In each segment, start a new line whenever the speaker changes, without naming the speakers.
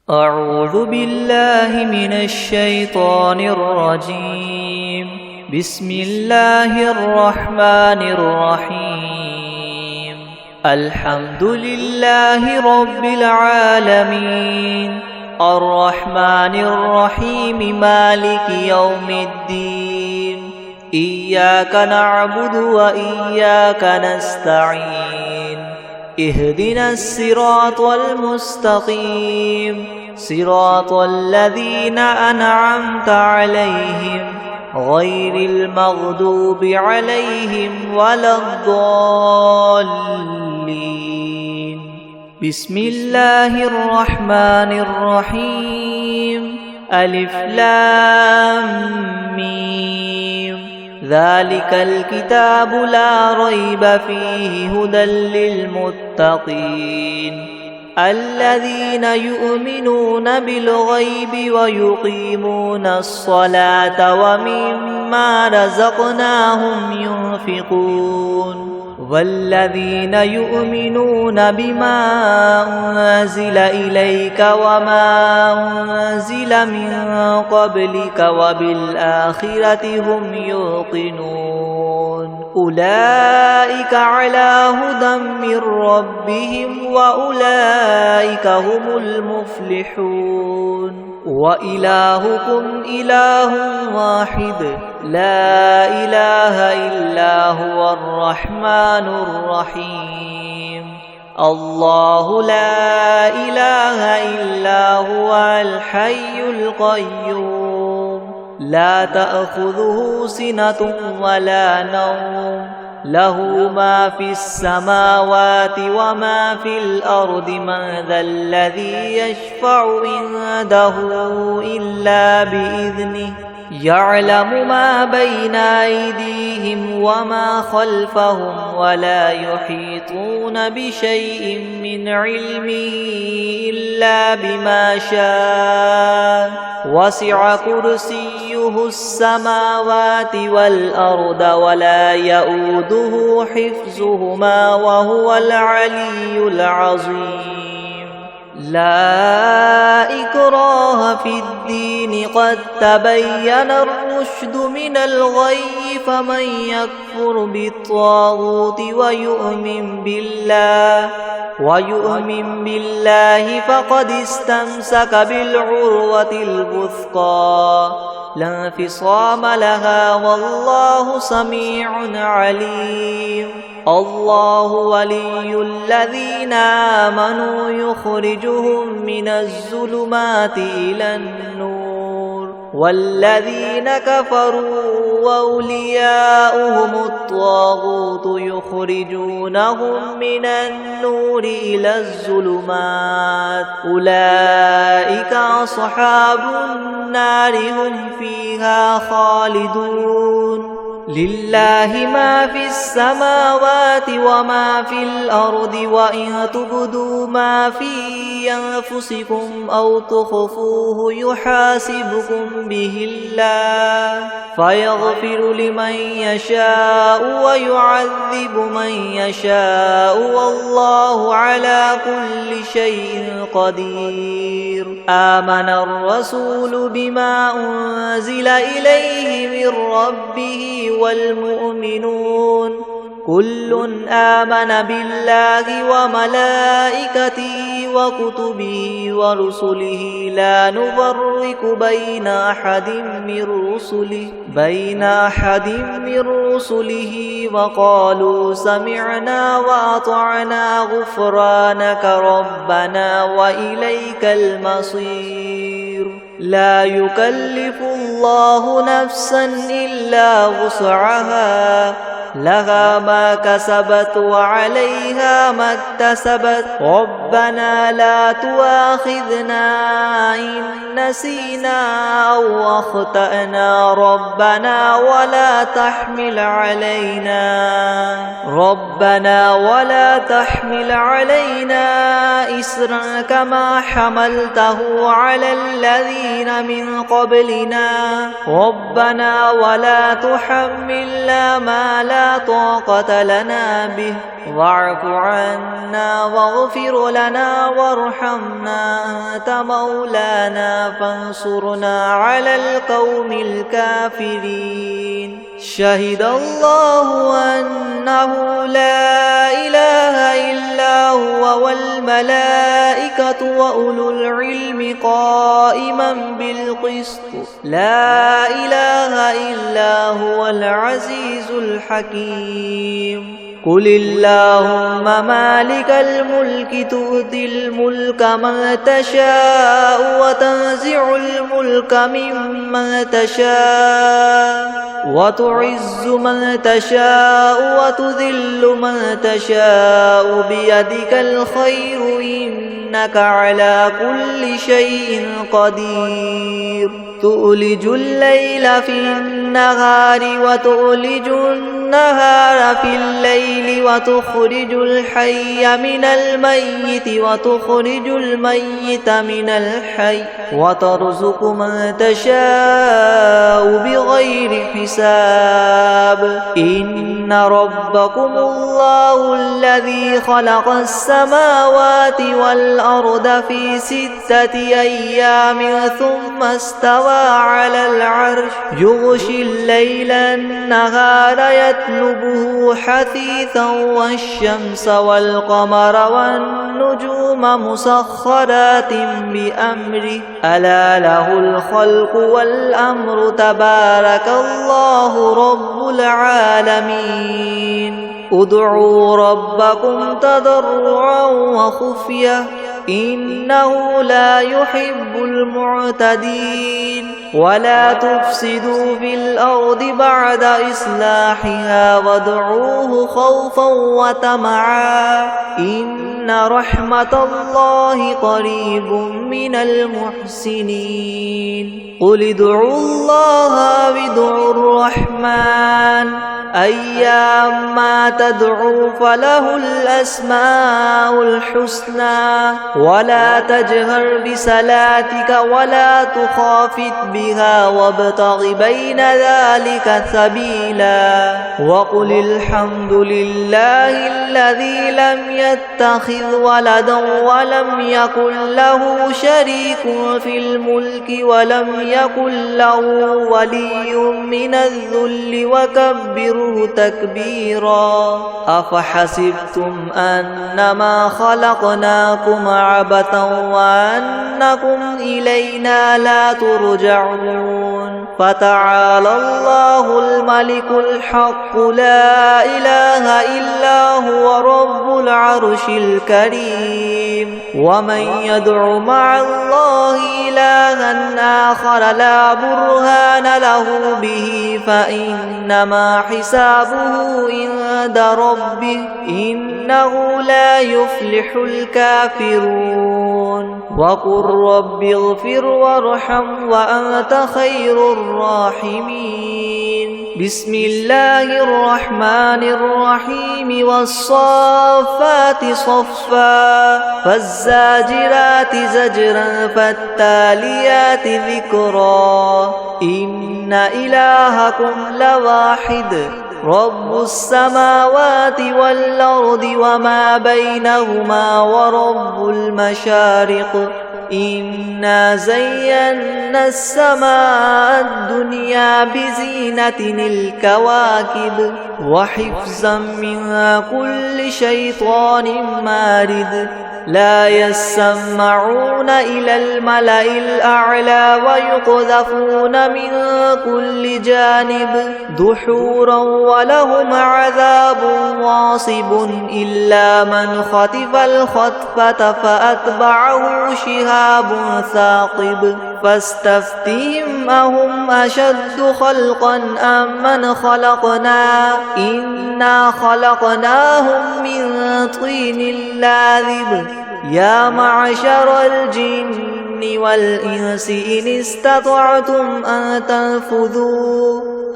أعوذ بالله من الشيطان الرجيم. بسم الله الرحمن الرحيم. الحمد لله رب العالمين، الرحمن الرحيم، مالك يوم الدين. إياك نعبد وإياك نستعين. اهدنا الصراط المستقيم، صراط الذين أنعمت عليهم غير المغضوب عليهم ولا الضالين. بسم الله الرحمن الرحيم. ألف لام ميم. ذلك الكتاب لا ريب فيه هدى للمتقين الذين يؤمنون بالغيب ويقيمون الصلاة ومما رزقناهم ينفقون والذين يؤمنون بما أنزل إليك وما أنزل من قبلك وبالآخرة هم يوقنون أولئك على هدى من ربهم وأولئك هم المفلحون. وإلهكم إله واحد لا إله إلا هو الرحمن الرحيم. الله لا إله إلا هو الحي القيوم لا تأخذه سنة ولا نوم له ما في السماوات وما في الأرض. من ذا الذي يشفع عنده إلا بإذنه يعلم ما بين أيديهم وما خلفهم ولا يحيطون بشيء من علمه إلا بما شاء. وسع كرسيه السماوات والأرض ولا يؤوده حفظهما وهو العلي العظيم. لا إكراه في الدين قد تبين الرشد من الغي. فمن يكفر بالطاغوت ويؤمن بالله فقد استمسك بالعروة الوثقى لا انفصام لها والله سميع عليم. الله ولي الذين آمنوا يخرجهم من الظلمات إلى النور والذين كفروا وأولياؤهم الطاغوت يخرجونهم من النور إلى الظلمات. أولئك أصحاب النار هم فيها خالدون. لله ما في السماوات وما في الأرض وإن تبدوا ما في أنفسكم أو تخفوه يحاسبكم به الله فيغفر لمن يشاء ويعذب من يشاء والله على كل شيء قدير. آمن الرسول بما أنزل إليه من ربه والمؤمنون كل آمن بالله وملائكته وكتبه ورسله لا نفرق بين أحد من رسله وقالوا سمعنا وأطعنا غفرانك ربنا وإليك المصير. لا يكلف الله نفسا إلا وسعها لها ما كسبت وعليها ما اكتسبت. ربنا لا تؤاخذنا إن نسينا أو أخطأنا ربنا ولا تحمل علينا إسرا كما حملته على الذين من قبلنا ربنا ولا تحملنا ما لا لا طاقة لنا به، واعف عنا واغفر لنا وارحمنا، أنت مولانا فانصرنا على القوم الكافرين. شهد الله أنه لا إله إلا هو والملائكة وأولو العلم قائما بالقسط، لا إله إلا هو العزيز الحكيم. قل اللهم مالك الملك تؤتي الملك من تشاء وتنزع الملك ممن تشاء وتعز من تشاء وتذل من تشاء بيدك الخير إنك على كل شيء قدير. تؤلج الليل في النهار وتؤلج النهار في الليل وتخرج الحي من الميت وتخرج الميت من الحي وترزق من تشاء بغير حساب. إن ربكم الله الذي خلق السماوات والأرض في 6 أيام ثم استوى على العرش يغشي الليل النهار يطلبه حثيثا والشمس والقمر والنجوم مسخرات بأمره ألا له الخلق والأمر تبارك الله رب العالمين. ادعوا ربكم تضرعا وخفية إنه لا يحب المعتدين. ولا تفسدوا في الأرض بعد إصلاحها وادعوه خوفا وطمعا إن رحمة الله قريب من المحسنين. قل ادعوا الله وادعوا الرحمن أيما تدعوا فله الأسماء الحسنى ولا تجهر بصلاتك ولا تخافت بها وابتغ بين ذلك سبيلا. وقل الحمد لله الذي لم يتخذ ولدا ولم يكن له شريك في الملك ولم يكن له ولي من الذل وكبره تكبيرا. أفحسبتم أنما خلقناكم عبثا وأنكم إلينا لا ترجعون. فتعالى الله الملك الحق لا إله إلا هو رب العرش الكريم. ومن يدع مع الله إلها آخر لا برهان له به فإنما حسابه عند ربه إنه لا يفلح الكافرون. وقل رب اغفر وارحم وأنت خير الراحمين. بسم الله الرحمن الرحيم. والصافات صفا فالزاجرات زجرا فالتاليات ذكرا. إن إلهكم لواحد رب السماوات والأرض وما بينهما ورب المشارق. إنا زينا السماء الدنيا بزينة الكواكب وحفظا من كل شيطان مارد. لا يسمعون إلى الملأ الأعلى ويقذفون من كل جانب دحورا ولهم عذاب واصب إلا من خطف الخطفة فأتبعه شهاب ثاقب. فاستفتهم أهم أشد خلقا أم من خلقنا إنا خلقناهم من طين لاذب. يا معشر الجن والإنس إن استطعتم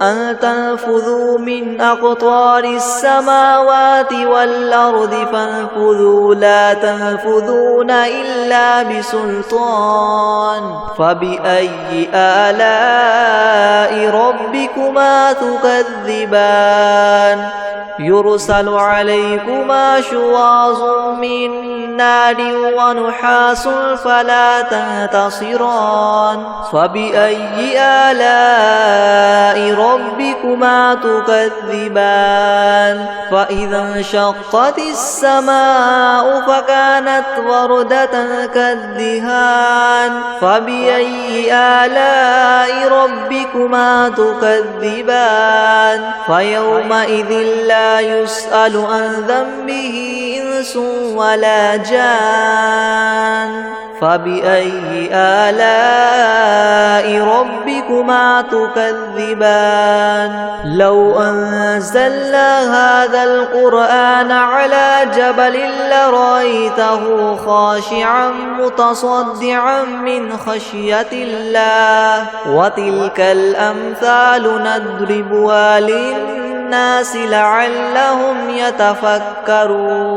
أن تنفذوا من أقطار السماوات والأرض فانفذوا لا تنفذون إلا بسلطان فبأي آلاء ربكما تكذبان يرسل عليكما شواظ من نار ونحاس فلا تنتصران فبأي آلاء ربكما تكذبان فإذا انشقت السماء فكانت وردة كالدهان فبأي آلاء ربكما تكذبان فيومئذ لا يسأل عن ذنبه إنس ولا جان فبأي آلاء ربكما تكذبان لو أنزلنا هذا القرآن على جبل لرأيته خاشعا متصدعا من خشية الله وتلك الأمثال نضربها للناس لعلهم يتفكرون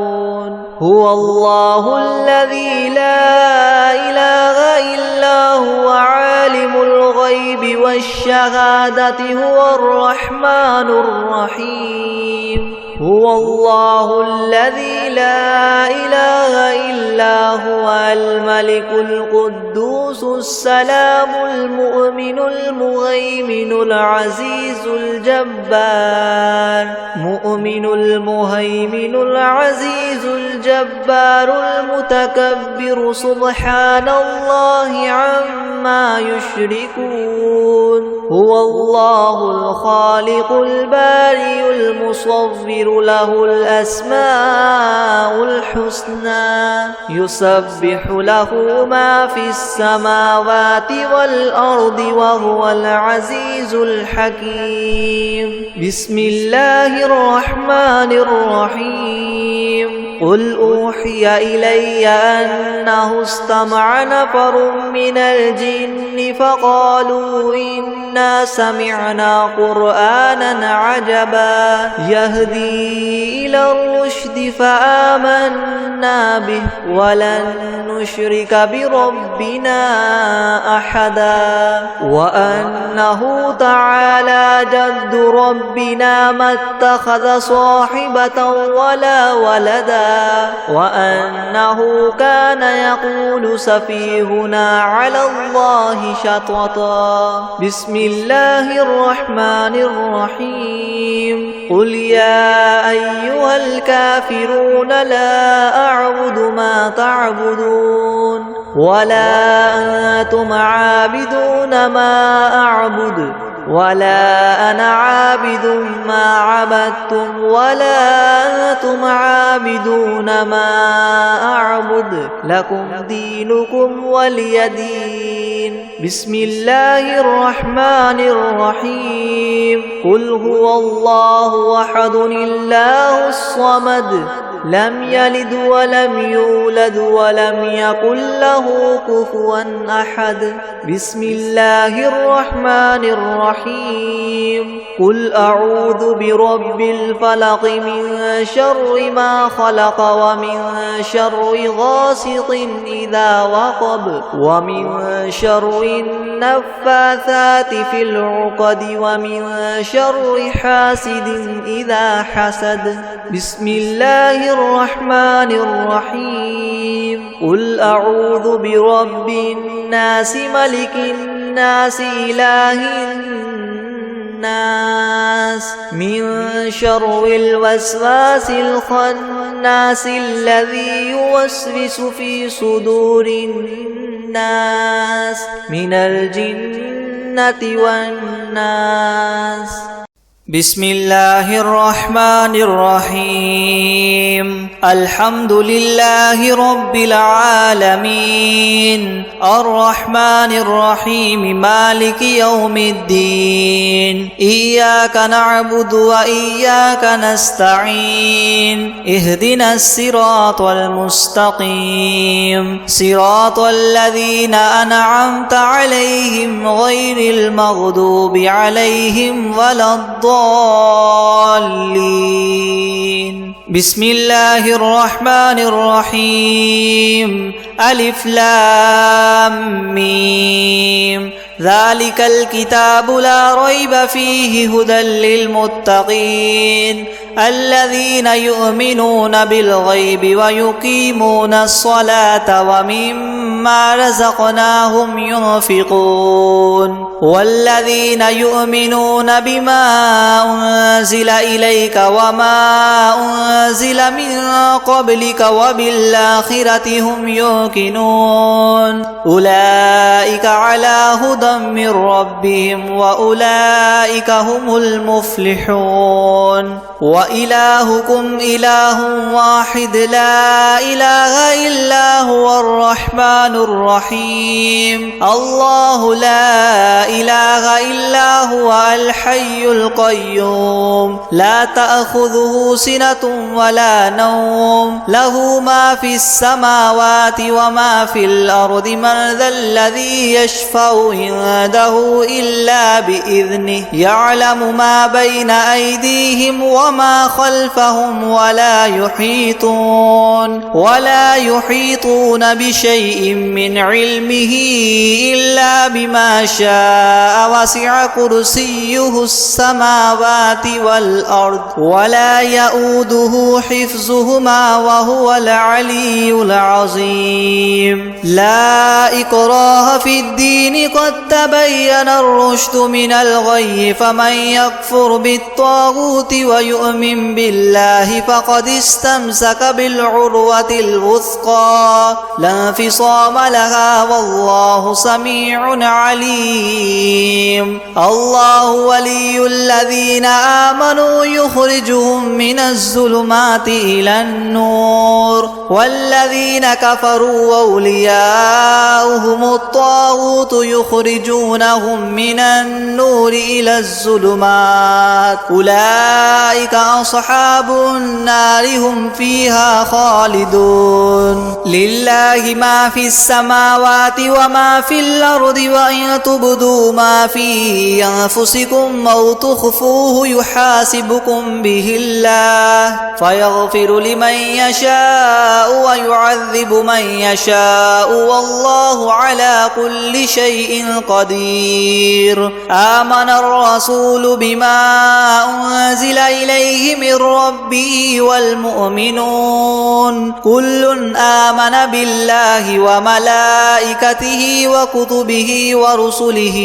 هو الله الذي لا إله إلا هو عالم الغيب والشهادة هو الرحمن الرحيم هو الله الذي لا إله إلا هو الملك القدوس السلام المؤمن المهيمن العزيز الجبار مؤمن المهيمن العزيز الجبار المتكبر سبحان الله عما يشركون هو الله الخالق البارئ المصور له الأسماء الحسنى يسبح له ما في السماوات والأرض وهو العزيز الحكيم بسم الله الرحمن الرحيم قل أوحي إلي أنه استمع نفر من الجن فقالوا إنا سمعنا قرآنا عجبا يهدي إلى الرشد فآمنا به ولن نشرك بربنا أحدا وأنه تعالى جد ربنا ما اتخذ صاحبة ولا ولدا وأنه كان يقول سفيهنا على الله شططا بسم الله الرحمن الرحيم قل يا أيها الكافرون لا أعبد ما تعبدون ولا أنتم عابدون ما أعبد ولا أنا عابد ما عبدتم ولا أنتم عابدون ما أعبد لكم دينكم ولي دين بسم الله الرحمن الرحيم قل هو الله أحد الله الصمد لم يلد ولم يولد ولم يكن له كفوا أحد بسم الله الرحمن الرحيم قل أعوذ برب الفلق من شر ما خلق ومن شر غاسق إذا وقب ومن شر النفاثات في العقد ومن شر حاسد إذا حسد بسم الله الرحمن الرحيم قل أعوذ برب الناس ملك الناس إله الناس من شر الوسواس الخناس الذي يوسوس في صدور الناس من الجنة والناس بسم الله الرحمن الرحيم الحمد لله رب العالمين الرحمن الرحيم مالك يوم الدين إياك نعبد وإياك نستعين اهدنا الصراط المستقيم صراط الذين أنعمت عليهم غير المغضوب عليهم ولا الضالين بسم الله الرحمن الرحيم ألف لام ميم ذلك الكتاب لا ريب فيه هدى للمتقين الذين يؤمنون بالغيب ويقيمون الصلاة ومما رزقناهم ينفقون والذين يؤمنون بما أنزل إليك وما أنزل من قبلك وبالآخرة هم يوقنون أولئك على هدى من ربهم وأولئك هم المفلحون وإلهكم إله واحد لا إله إلا هو الرحمن الرحيم الله لا إله إلا هو الحي القيوم لا تأخذه سنة ولا نوم له ما في السماوات وما في الأرض من ذا الذي يشفع عنده إلا بإذنه يعلم ما بين أيديهم وما خلفهم ولا يحيطون بشيء من علمه إلا بما شاء وسع كرسيه السماوات والأرض ولا يؤوده حفظهما وهو العلي العظيم لا إكراه في الدين قد تبين الرشد من الغي فمن يكفر بالطاغوت ويؤمن بالله فقد استمسك بالعروة الوثقى لا انفصام لها والله سميع عليم الله ولي الذين آمنوا يخرجهم من الظلمات إلى النور والذين كفروا أولياؤهم الطاغوت يخرجونهم من النور إلى الظلمات أولئك أصحاب النار هم فيها خالدون لله ما في السماوات وما في الأرض وإن تبدوا ما في أنفسكم أو تخفوه يحاسبكم به الله فيغفر لمن يشاء ويعذب من يشاء والله على كل شيء قدير آمن الرسول بما أنزل إليه من ربه والمؤمنون كل آمن بالله وملائكته وكتبه ورسله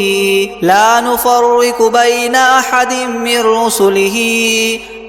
لا نفرق بين أحد من رسله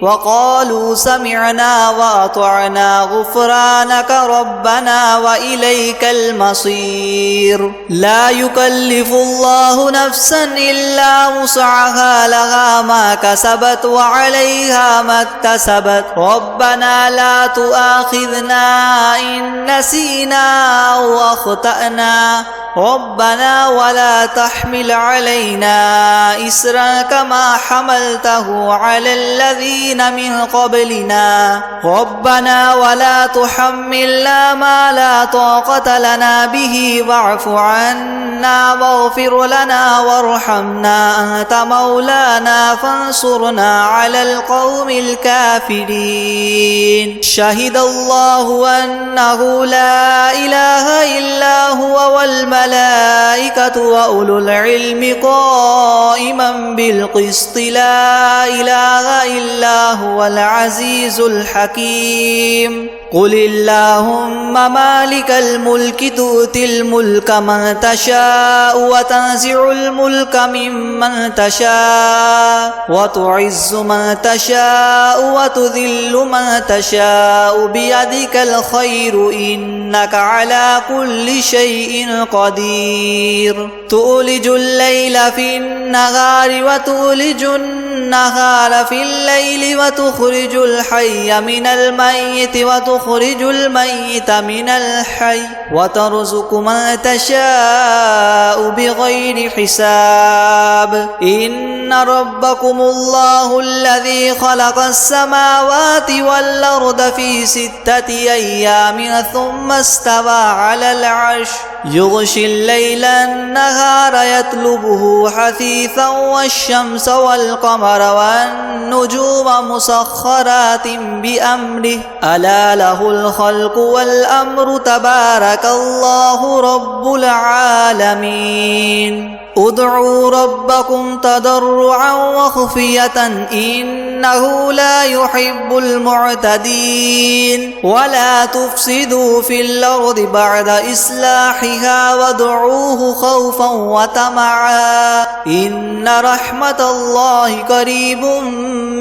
وقالوا سمعنا وأطعنا غفرانك ربنا وإليك المصير لا يكلف الله نفسا إلا وسعها لها ما كسبت وعليها ما اكتسبت ربنا لا تؤاخذنا إن نسينا أو أخطأنا ربنا ولا تحمل علينا إسرا كما حملته على الذين من قبلنا ربنا ولا تحملنا ما لا طاقة لنا به واعف عنا واغفر لنا وارحمنا أنت مولانا فانصرنا على القوم الكافرين شهد الله أنه لا إله إلا هو والملائكة وأولو العلم قائما بالقسط لا إله إلا هو العزيز الحكيم قل اللهم مالك الملك تؤتي الملك من تشاء وتنزع الملك ممن تشاء وتعز من تشاء وتذل من تشاء بيدك الخير إنك على كل شيء قدير تولج الليل في النهار وتولج النهار في الليل وتخرج الحي من الميت وتخرج الميت من الحي وترزق من تشاء بغير حساب إن ربكم الله الذي خلق السماوات والأرض في 6 أيام ثم استوى على العرش يغشي الليل النهار يطلبه حثيثا والشمس والقمر والنجوم مسخرات بأمره ألا له الخلق والأمر تبارك الله رب العالمين ادعوا ربكم تضرعا وخفية إنه لا يحب المعتدين ولا تفسدوا في الأرض بعد إصلاحها وادعوه خوفا وطمعا إن رحمة الله قريب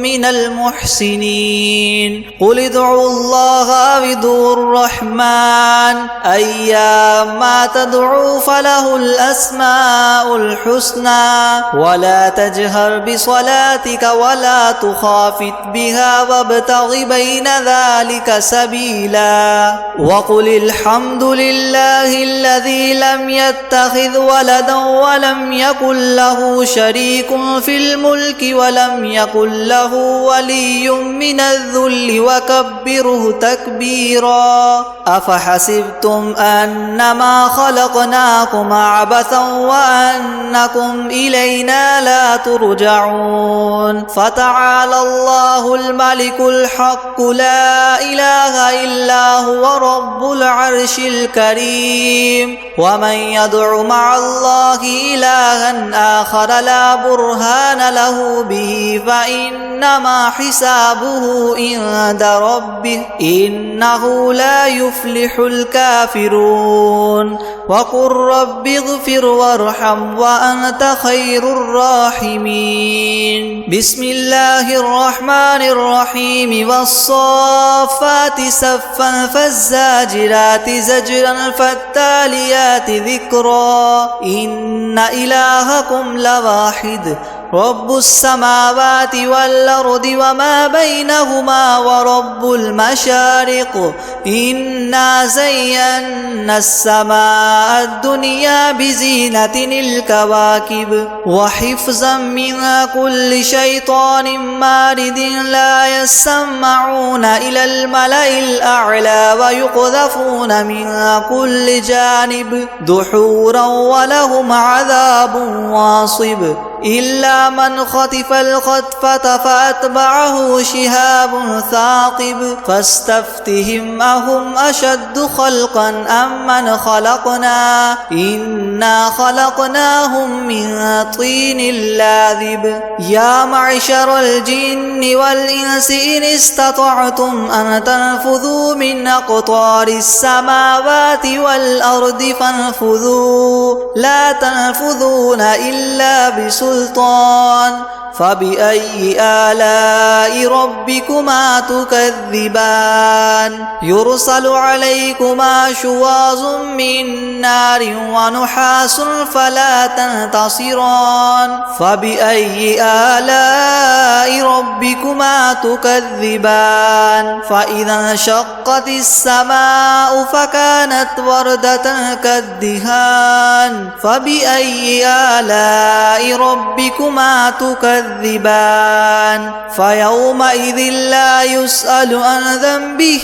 من المحسنين قل ادعوا الله أو ادعوا الرحمن أيما تدعوا فله الأسماء الحسنى ولا تجهر بصلاتك ولا تخافت بها وابتغ بين ذلك سبيلا وقل الحمد لله الذي لم يتخذ ولدا ولم يكن له شريك في الملك ولم يكن له ولي من الذل وكبره تكبيرا أفحسبتم أنما خلقناكم عبثا وأنكم إلينا لا ترجعون فتعالى الله الملك الحق لا إله إلا هو رب العرش الكريم ومن يدع مع الله إلها آخر لا برهان له به فإنما حسابه عند ربه إنه لا يفلح الكافرون وقل رب اغفر وارحم وأنت خير الراحمين بسم الله الرحمن الرحيم والصافات صفا فالزاجرات زجرا فالتاليات ذكرا إن إلهكم لواحد رب السماوات والأرض وما بينهما ورب المشارق إنا زينا السماء الدنيا بزينة الكواكب وحفظا من كل شيطان مارد لا يسمعون إلى الملأ الأعلى ويقذفون من كل جانب دحورا ولهم عذاب واصب إلا من خطف الخطفة فأتبعه شهاب ثاقب فاستفتهم أهم أشد خلقا أم من خلقنا إنا خلقناهم من طين لاذب يا معشر الجن والإنس إن استطعتم أن تنفذوا من أقطار السماوات والأرض فانفذوا لا تنفذون إلا بسلطان فبأي آلاء ربكما تكذبان يرسل عليكما شواظ من نار ونحاس فلا تنتصران فبأي آلاء ربكما تكذبان فإذا انشقت السماء فكانت وردة كالدهان فبأي آلاء ربكما تكذبان فيومئذ لا يسأل عن ذنبه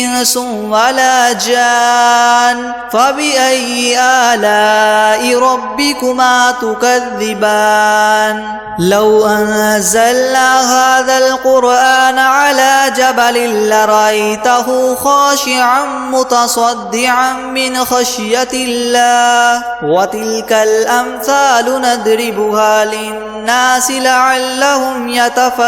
إنس ولا جان فبأي آلاء ربكما تكذبان لو أنزلنا هذا القرآن على جبل لرأيته خاشعا متصدعا من خشية الله وتلك الأمثال نضربها للناس لعلهم يتفكرون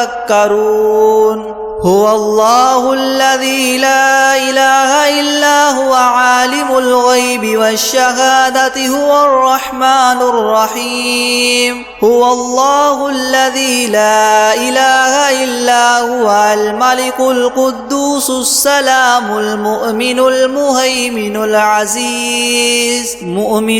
هو الله الذي لا إله إلا هو عالم الغيب والشهادة هو الرحمن الرحيم هو الله الذي لا إله إلا هو الملك القدوس السلام المؤمن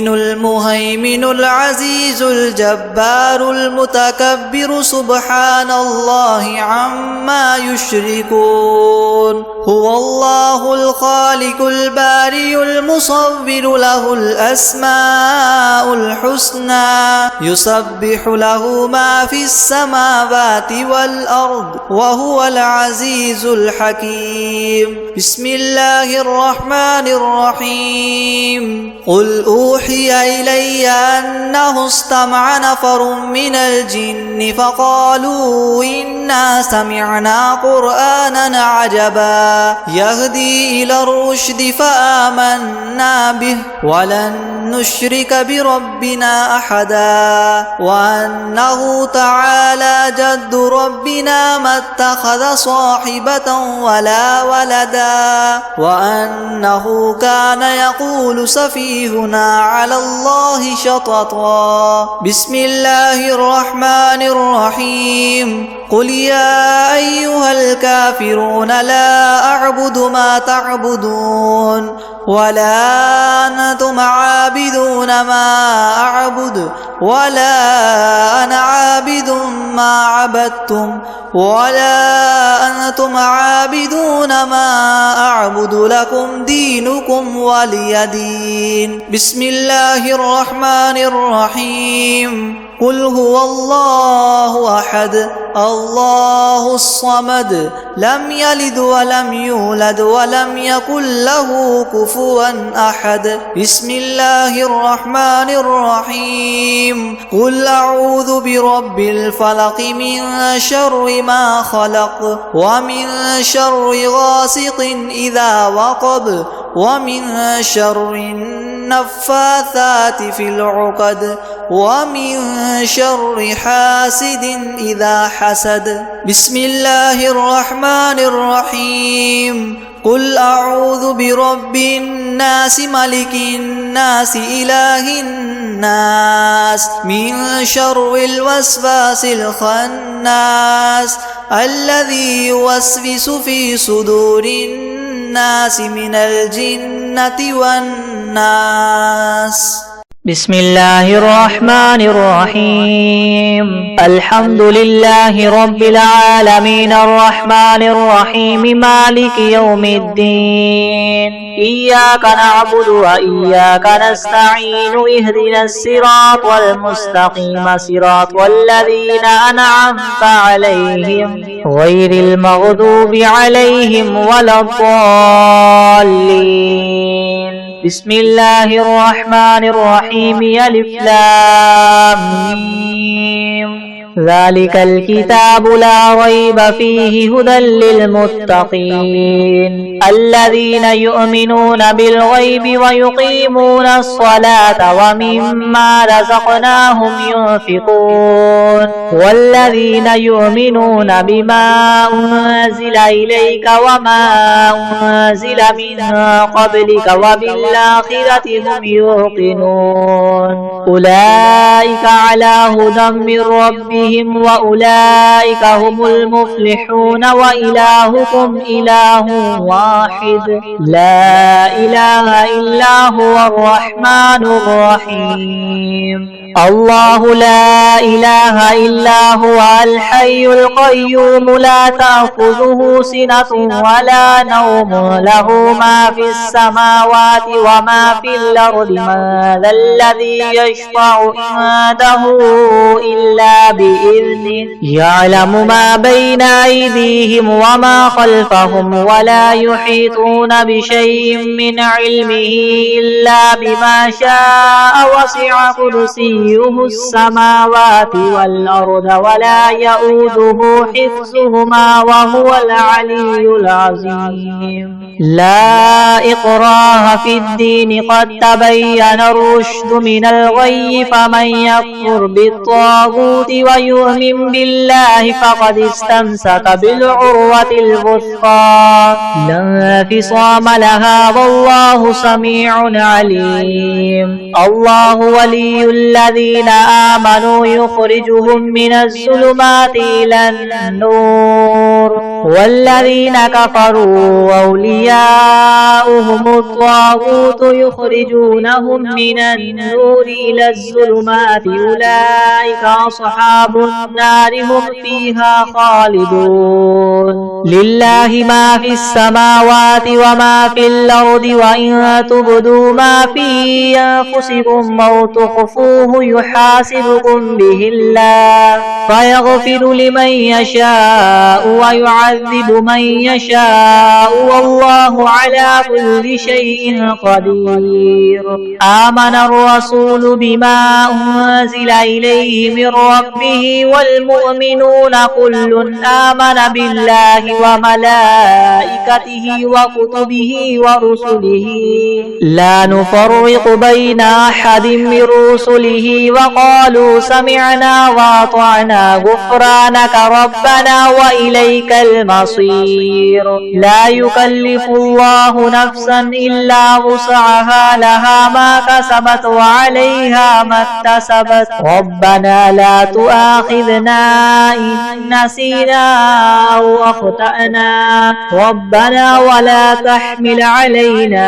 المهيمن العزيز الجبار المتكبر سبحان الله عما يشركون هو الله الخالق البارئ المصور له الأسماء الحسنى يسبح له ما في السماوات والأرض وهو العزيز الحكيم بسم الله الرحمن الرحيم قل أوحي إلي أنه استمع نفر من الجن فقالوا إنا سمعنا قرآنا عجبا يهدي إلى الرشد فآمنا به ولن نشرك بربنا أحدا وأنه تعالى جد ربنا ما اتخذ صاحبة ولا ولدا وأنه كان يقول سفيهنا على الله شططا بسم الله الرحمن الرحيم قل يا أيها الكافرون لا أعبد ما تعبدون ولا أنتم عابدون ما أعبد ولا أنا عابد ما عبدتم ولا أنتم عابدون ما أعبد لكم دينكم ولي دين بسم الله الرحمن الرحيم قل هو الله أحد الله الصمد لم يلد ولم يولد ولم يكن له كفوا أحد بسم الله الرحمن الرحيم قل أعوذ برب الفلق من شر ما خلق ومن شر غاسق إذا وقب ومن شر النفاثات في العقد ومن شر حاسد إذا حسد بسم الله الرحمن الرحيم قل أعوذ برب الناس ملك الناس إله الناس من شر الوسواس الخناس الذي يوسوس في صدور الناس من الجنة والناس
بسم الله الرحمن الرحيم الحمد لله رب العالمين الرحمن الرحيم مالك يوم الدين إياك نعبد وإياك نستعين اهدنا الصراط المستقيم صراط الذين أنعمت عليهم غير المغضوب عليهم ولا الضالين بسم الله الرحمن الرحيم ألف لام ميم ذلك الكتاب لا ريب فيه هدى للمتقين الذين يؤمنون بالغيب ويقيمون الصلاة ومما رزقناهم ينفقون والذين يؤمنون بما أنزل إليك وما أنزل من قبلك وبالآخرة هم يوقنون أولئك على هدى من ربهم وأولئك هم المفلحون وإلهكم إله واحد لا إله إلا هو الرحمن الرحيم الله لا إله إلا هو الحي القيوم لا تأخذه سنة ولا نوم له ما في السماوات وما في الأرض من ذا الذي يشفع عنده إلا بإذنه يعلم ما بين أيديهم وما خلفهم ولا يحيطون بشيء من علمه إلا بما شاء وسع كرسيه السماوات والأرض ولا يؤوده حفظهما وهو العلي العظيم لا إكراه في الدين قد تبين الرشد من الغي فمن يكفر بالطاغوت يؤمن بالله فقد استمسك بالعروة الوثقى لا انفصام لها والله سميع عليم. الله ولي الذين آمنوا يخرجهم من الظلمات إلى النور والذين كفروا أولياؤهم الطاغوت يخرجونهم من النور إلى الظلمات أولئك أصحاب النار هم فيها خالدون. لله ما في السماوات وما في الأرض وإن تبدوا ما في أنفسكم أو تخفوه يحاسبكم به الله فيغفر لمن يشاء ويعذب من يشاء والله على كل شيء قدير. آمن الرسول بما أنزل إليه من ربه والمؤمنون كل آمن بالله وملائكته وكتبه ورسله لا نفرق بين أحد من رسله وقالوا سمعنا وأطعنا غفرانك ربنا وإليك المصير. لا يكلف الله نفسا إلا وسعها لها ما كسبت وعليها ما اكتسبت ربنا لا تؤاخذنا إن نسينا أو أخطأنا ربنا ولا تحمل علينا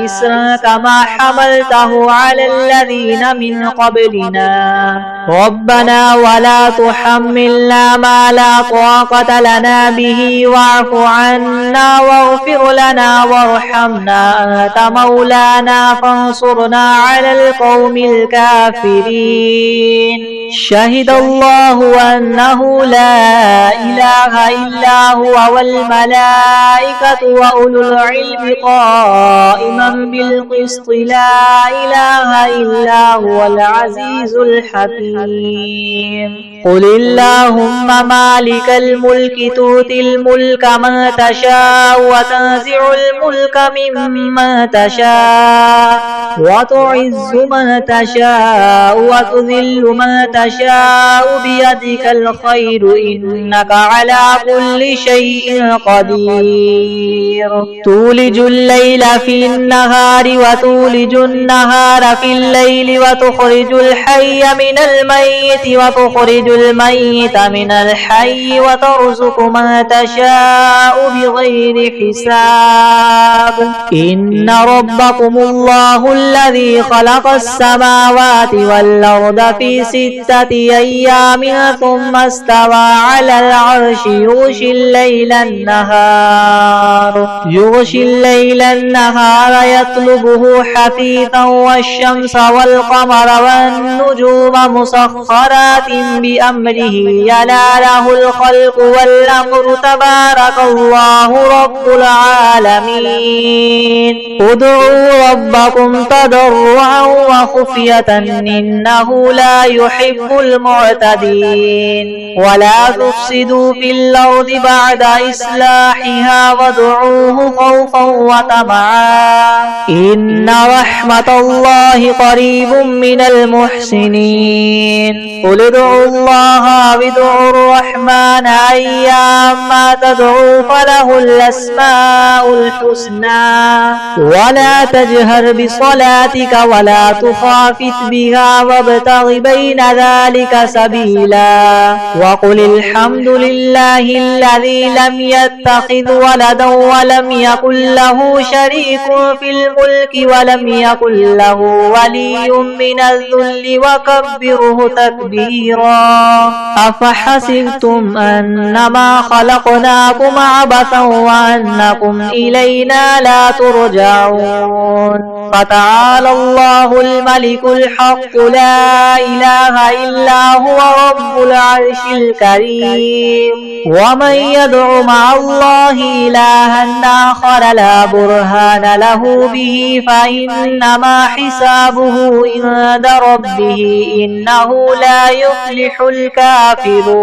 إصرا كما حملته على الذين من قبلنا ربنا ولا تحملنا ما لا طاقة لنا به واعف عنا واغفر لنا وارحمنا أنت مولانا فانصرنا على القوم الكافرين. شهد الله أنه لا إله إلا هو والملائكة وأولو العلم قائما بالقسط لا إله إلا هو العزيز الحكيم. قل اللهم مالك الملك تؤتي الملك من تشاء وتنزع الملك ممن تشاء وتعز من تشاء وتذل من تشاء بيدك الخير إنك على كل شيء قدير. تولج الليل في النهار وتولج النهار في الليل وتخرج الحي من الميت وتخرج الميت من الحي وترزق من تشاء بغير حساب. إن ربكم الله الذي خلق السماوات والأرض في 6 أيام ثم استوى على العرش يغشي الليل النهار يطلبه حثيثا والشمس والقمر والنجوم مسخرات بأمره يلا له الخلق والأمر تبارك الله رب العالمين. ادعوا ربكم تضرعا وخفية إنه لا يحب المعتدين. ولا تفسدوا في الأرض بعد إصلاحها وادعوه خوفا وطمعا إن رحمة الله قريب من المحسنين. قل ادعوا الله وادعوا الرحمن أيما تدعوا فله الأسماء الحسنى. ولا تجهر بصلاتك ولا تخافت بها وابتغ بين ذلك سبيلا. وقل الحمد لله الذي لم يتخذ ولدا ولم يكن له شريك في الملك ولم يكن له ولي من الذل وكبره تكبيرا. أفحسبتم أنما خلقناكم عبثا وأنكم إلينا لا ترجعون. فتعالى الله الملك الحق لا إله إلا هو رب العرش الكريم. ومن يدع مع الله إلها آخر لا برهان له به فإنما حسابه عند ربه إنه لا يفلح الكافرون.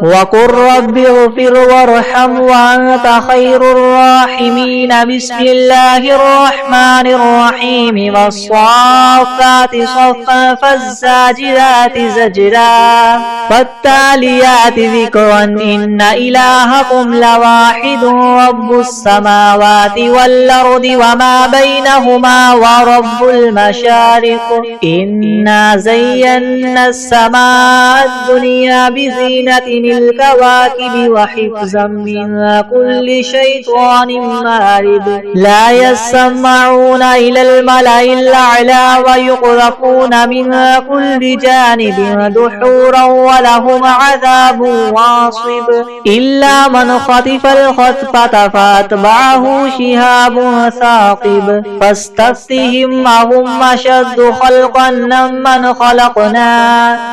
وقل رب رب اغفر وارحم وأنت خير الراحمين. بسم الله الرحمن الرحيم. والصافات صفا فالزاجرات زجرا فالتاليات ذكرا إن إلهكم لواحد رب السماوات والأرض وما بينهما ورب المشارق. إنا زينا السماء الدنيا بزينة الكواكب وحفظا من كل شيطان مارد. لا يسمعون إلى الملأ الأعلى ويقذفون من كل جانب دحورا ولهم عذاب واصب. إلا من خطف الخطفة فأتبعه شهاب ثاقب. فاستفتهم أهم أشد خلقا ممن خلقنا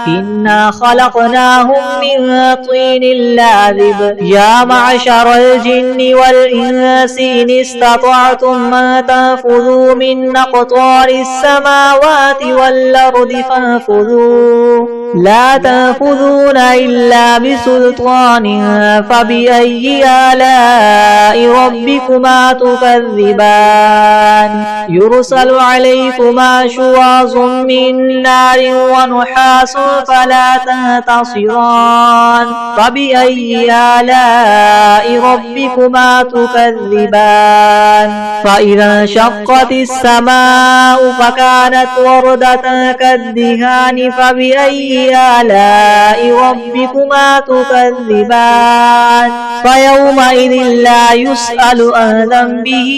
إنا خلقناهم من طين لاذب. يا معشر الجن والإنس إن استطعتم أن تنفذوا من أقطار السماوات والأرض فانفذوا لا تنفذون إلا بسلطان. فبأي آلاء ربكما تكذبان. يرسل عليكما شواظ من نار ونحاس فلا تنتصران. فبأي آلاء ربكما تكذبان. فإذا انشقت السماء فكانت وردة كالدهان. فبأي آلاء ربكما تكذبان. فيومئذ لا يسأل عن ذنبه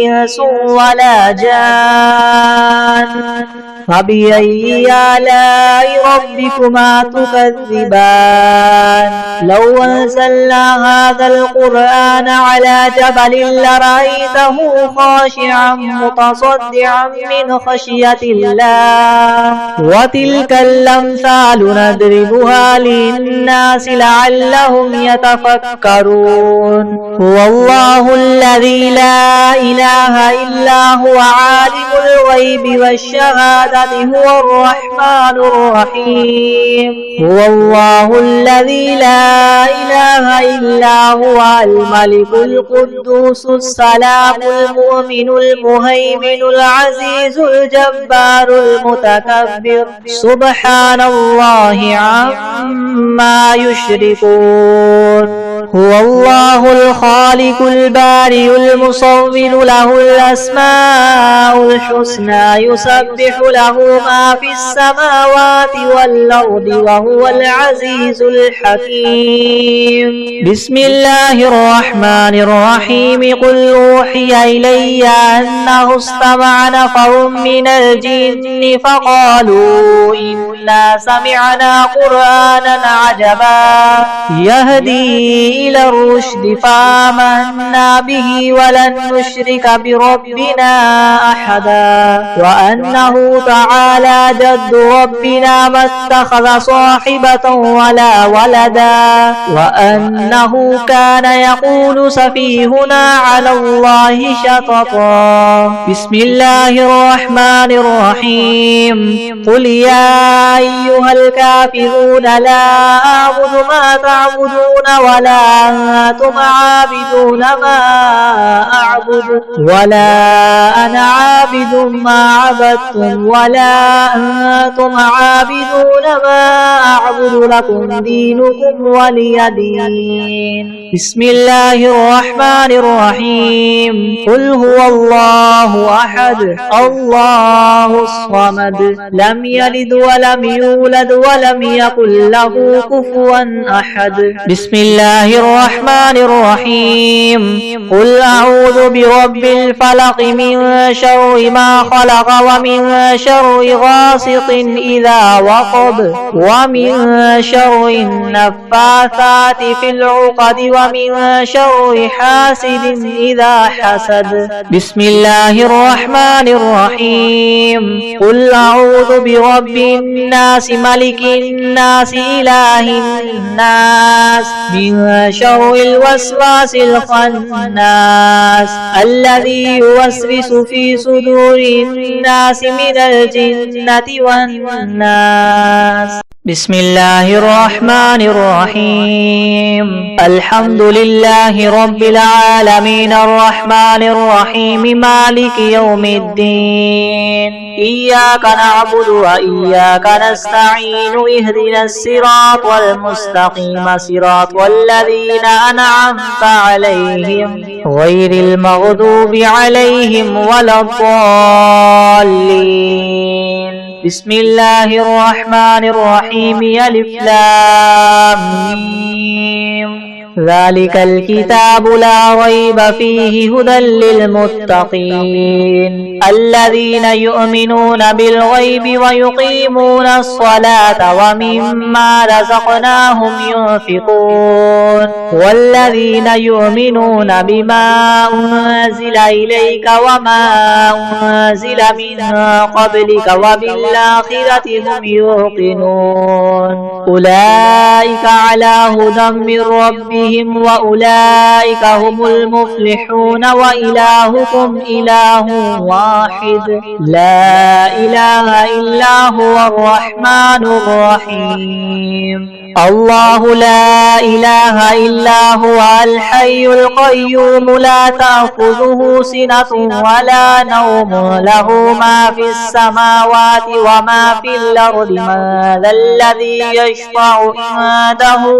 إنس ولا جان. فبأي آلاء ربكما تكذبان. لو أنزلنا هذا القرآن على جبل لرأيته خاشعا متصدعا من خشية الله. وتلك الأمثال نضربها للناس لعلهم يتفكرون. هو الله الذي لا إله إلا هو عالم الغيب والشهادة هو الرحمن الرحيم. هو الله الذي لا إله إلا هو الملك القدوس السلام المؤمن المهيمن العزيز الجبار المتكبر. سبحان الله عما يشركون. هو الله الخالق البارئ المصور له الأسماء الحسنى يسبح له ما في السماوات والأرض وهو العزيز الحكيم. بسم الله الرحمن الرحيم. قل أوحي إلي أنه استمع نفر من الجن فقالوا إنا سمعنا قرآنا عجبا يهدي إلى الرشد فآمنا به ولن نشرك بربنا أحدا. وأنه تعالى جد ربنا ما اتخذ صاحبة ولا ولدا. وأنه كان يقول سفيهنا على الله شططا. بسم الله الرحمن الرحيم. قل يا أيها الكافرون لا أعبد ما تعبدون ولا أنتم عابدون ما أعبد ولا أنا عابد ما عبدتم ولا أنتم عابدون ما أعبد لكم دينكم ولي دين. بسم الله الرحمن الرحيم. قل هو الله أحد الله الصمد لم يلد ولم يولد ولم يكن له كفوا أحد. بسم الله الرحمن الرحيم. قل أعوذ برب الفلق من شر ما خلق ومن شر غاسق إذا وقب ومن شر النفاثات في العقد ومن شر حاسد إذا حسد. بسم الله الرحمن الرحيم. قل أعوذ برب الناس ملك الناس إله الناس من شر الوسواس الخناس الذي يوسوس في صدور الناس من الجنة والناس. بسم الله الرحمن الرحيم الحمد لله رب العالمين الرحمن الرحيم مالك يوم الدين إياك نعبد وإياك نستعين اهدنا الصراط المستقيم صراط الذين أنعمت عليهم غير المغضوب عليهم ولا الضالين بسم الله الرحمن الرحيم ألف لام ميم ذلك الكتاب لا ريب فيه هدى للمتقين الذين يؤمنون بالغيب ويقيمون الصلاة ومما رزقناهم ينفقون والذين يؤمنون بما أنزل إليك وما أنزل من قبلك وبالآخرة هم يوقنون أولئك على هدى من ربهم وأولئك هم المفلحون وإلهكم إله واحد لا إله إلا هو الرحمن الرحيم الله لا إله إلا هو الحي القيوم لا تأخذه سنة ولا نوم له ما في السماوات وما في الأرض من ذا الذي يشفع عنده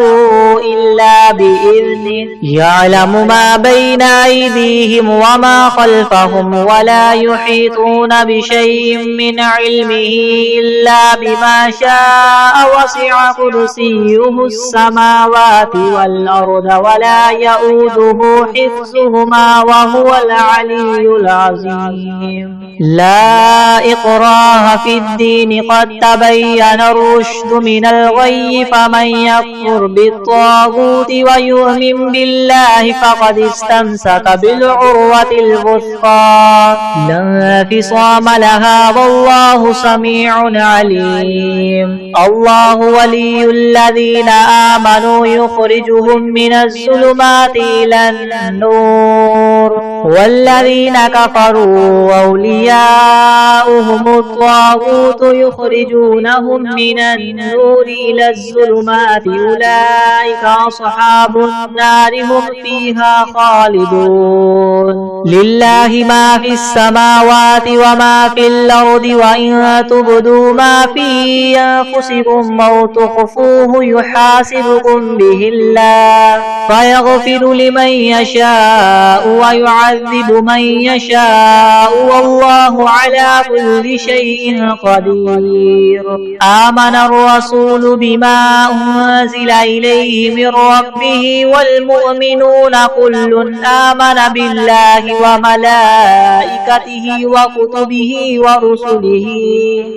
إلا بإذنه يعلم ما بين أيديهم وما خلفهم ولا يحيطون بشيء من علمه إلا بما شاء وسع كرسيه السماوات والأرض ولا يؤوده حفظهما وهو العلي العظيم لا إكراه في الدين قد تبين الرشد من الغي فمن يكفر بالطاغوت ويؤمن بالله فقد استمسك بالعروة الوثقى لا انفصام لها والله سميع عليم الله ولي الذين آمنوا يخرجهم من الظلمات إلى النور والذين كفروا أولياؤهم الطاغوت يخرجونهم من النور إلى الظلمات أولئك أصحاب النار هم فيها خالدون لله ما في السماوات وما في الأرض وإن تبدوا ما في أنفسكم أو تخفوه يحاسبكم به الله فيغفر لمن يشاء ويعذب من يشاء والله على كل شيء قدير آمن الرسول بما أنزل إليه من ربه والمؤمنون كل آمن بالله وملائكته وكتبه ورسله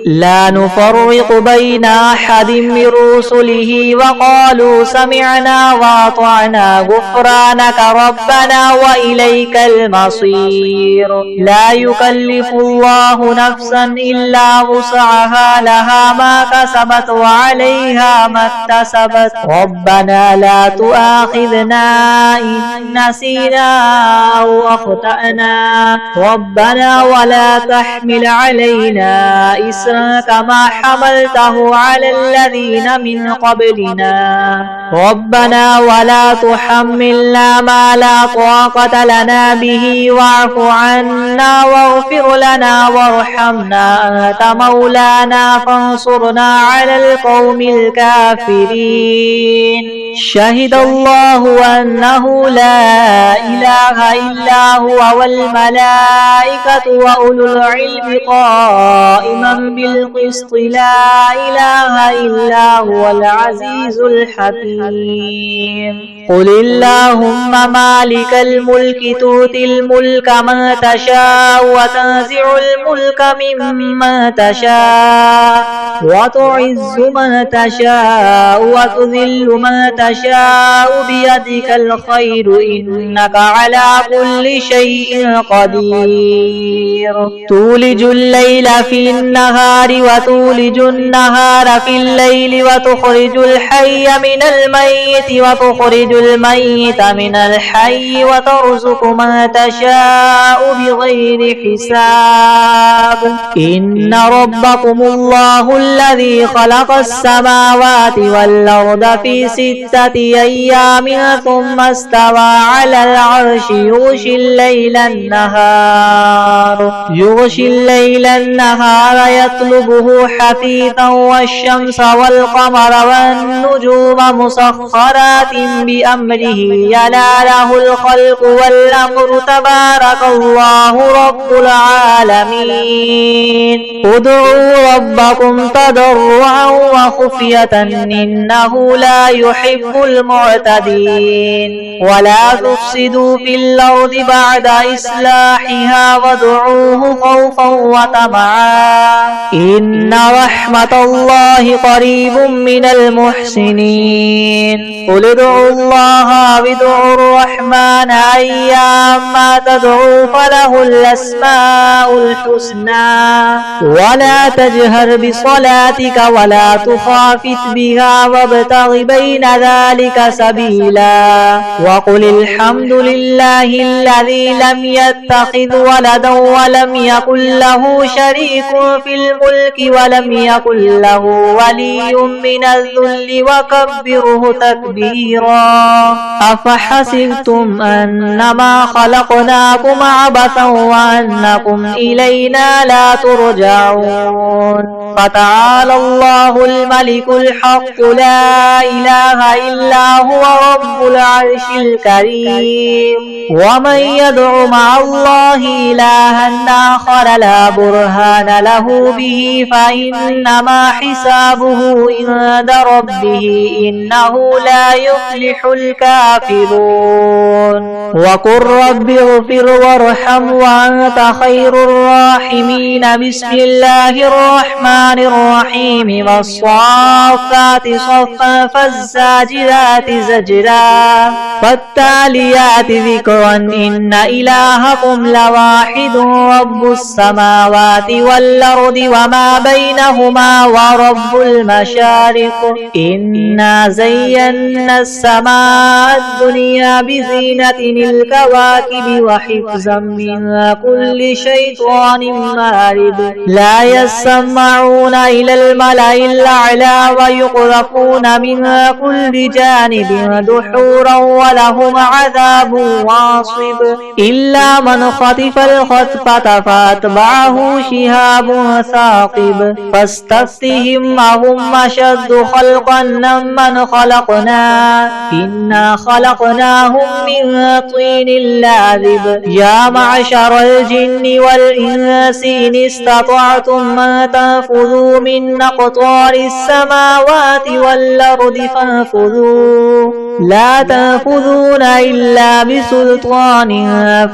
لا نفرق بين أحد من رسله وقالوا سمعنا وأطعنا غفرانك ربنا وإليك المصير لا يكلف الله نفسا إلا وسعها لها ما كسبت وعليها ما اكتسبت ربنا لا تؤاخذنا إن نسينا أو أخطأنا ربنا ولا تحمل علينا إسرا كما حملته على الذين من قبلنا ربنا ولا تحملنا ما لا طاقة لنا به واعف عنا واغفر لنا وارحمنا أنت مولانا فانصرنا على القوم الكافرين شهد الله أنه لا إله إلا هو والملائكة وأولو العلم قائما بالقسط لا إله إلا هو العزيز الحكيم قل اللهم مالك الملك تؤتي الملك من تشاء وتنزع الملك ممن تشاء وتعز من تشاء وتذل من تشاء بيدك الخير إنك على كل شيء قدير تولج الليل في النهار النهار وتولج النهار في الليل وتخرج الحي من الميت وتخرج الميت من الحي وترزق من تشاء بغير حساب إن ربكم الله الذي خلق السماوات والأرض في 6 أيام ثم استوى على العرش يغشي الليل النهار يطلبه حثيثا والشمس والقمر والنجوم مسخرات بأمره يلا له الخلق والأمر تبارك الله رب العالمين ادعوا ربكم تضرعا وخفية إنه لا يحب المعتدين ولا تفسدوا في الأرض بعد إصلاحها وادعوه خوفا وطمعا إن رحمة الله قريب من المحسنين قل ادعوا الله وادعوا الرحمن أيما تدعوا فله الأسماء الحسنى ولا تجهر بصلاتك ولا تخافت بها وابتغ بين ذلك سبيلا وقل الحمد لله الذي لم يتخذ ولدا ولم يكن له شريك في الملك ولم يكن له ولي من الذل وكبره تكبيرا أفحسبتم أنما خلقناكم عبثا وأنكم إلينا لا ترجعون فتعالى الله الملك الحق لا إله إلا هو رب العرش الكريم ومن يدع مع الله إلها آخر لا برهان له به فإنما حسابه عند ربه إنه لا يفلح الكافرون وقل رب اغفر وارحم وأنت خير الراحمين بسم الله الرحمن الرحيم والصافات صفا فالزاجرات زجرا فالتاليات ذكرا إن إلهكم لواحد رب السماوات والأرض وما بينهما ورب المشارق إنا زينا السماء الدنيا بزينة الكواكب وحفظا من كل شيطان مارد لا يسمعون إلى الملأ الأعلى ويقذفون من كل جانب دحورا ولهم عذاب واصب إلا من خطف الخطفة فأتبعه شهاب ثاقب فاستفتهم أهم أشد خلقا ممن خلقنا إنا خلقناهم من طين لاذب يا معشر الجن والإنس إن استطعتم ما تنفذوا من أقطار السماوات والأرض فانفذوا لا تنفذون إلا بسلطان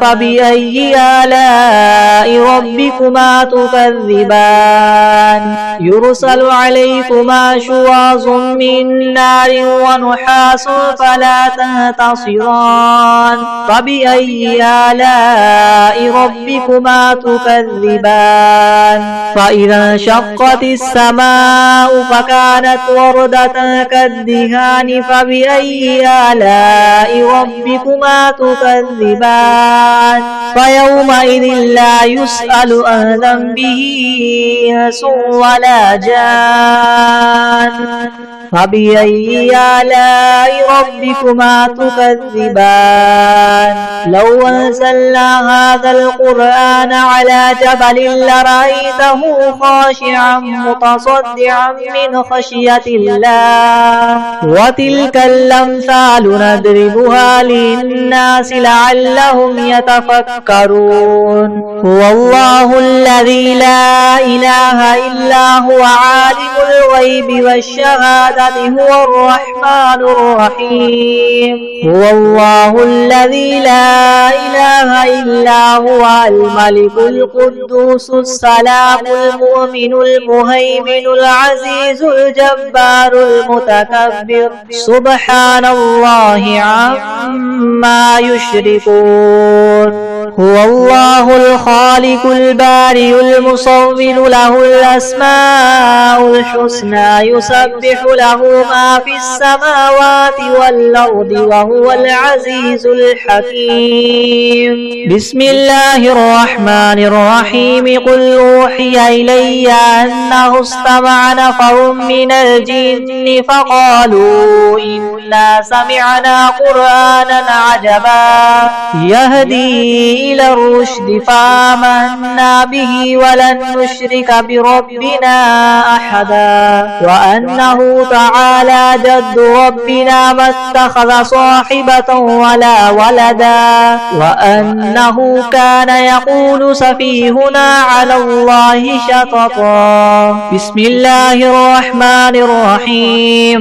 فبأي آلاء ربكما تكذبان يرسل عليكما شواظ من نار ونحاس فلا تنتصران فبأي آلاء ربكما تكذبان فإذا انشقت السماء فكانت وردة كالدهان فبأي آلاء ربكما تكذبان فيومئذ لا يسأل عن ذنبه إنس ولا جان فبأي آلاء ربكما تكذبان لو أنزلنا هذا القرآن على جبل لرأيته خاشعا متصدعا من خشية الله وتلك الأمثال نضربها للناس لعلهم يتفكرون هو الله الذي لا إله إلا هو عالم الغيب والشهادة هو الرحمن الرحيم هو الله الذي لا إله إلا هو الملك القدوس السلام المؤمن المهيمن العزيز الجبار المتكبر سبحان الله عما يشركون هو الله الخالق البارئ المصور له الأسماء الحسنى يسبح له ما في السماوات والأرض وهو العزيز الحكيم بسم الله الرحمن الرحيم قل أوحي إلي أنه استمع نفر من الجن فقالوا إنا سمعنا قرآنا عجبا يهدي إلى الرشد فآمنا به ولن نشرك بربنا أحدا وأنه تعالى جد ربنا ما اتخذ صاحبة ولا ولدا وأنه كان يقول سفيهنا على الله شططا بسم الله الرحمن الرحيم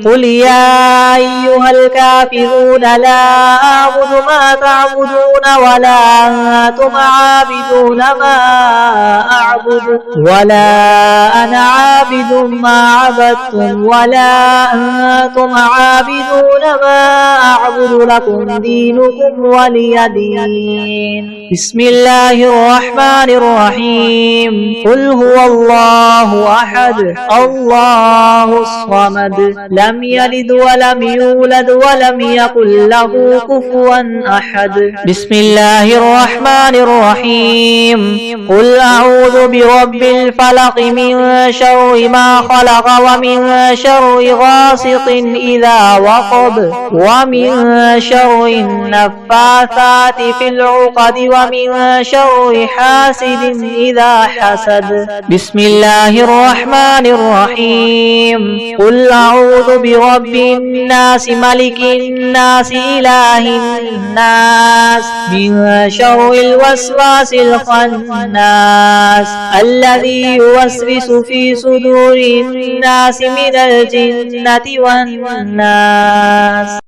قل يا أيها الكافرون لا أعبد ما تعبدون ولا أنتم عابدون ما أعبد ولا أنا عابد ما عبدتم ولا أنتم عابدون ما أعبد لكم دينكم ولي دين بسم الله الرحمن الرحيم قل هو الله أحد الله الصمد لم يلد ولم يولد ولم يكن له كفوا أحد بسم الله الرحمن الرحيم قل أعوذ برب الفلق من شر ما خلق ومن شر غاسق إذا وقب ومن شر النفاثات في العقد ومن شر حاسد إذا حسد بسم الله الرحمن الرحيم قل أعوذ برب الناس ملك الناس إله الناس من شر الوسواس الخناس الذي يوسوس في صدور الناس من الجنة والناس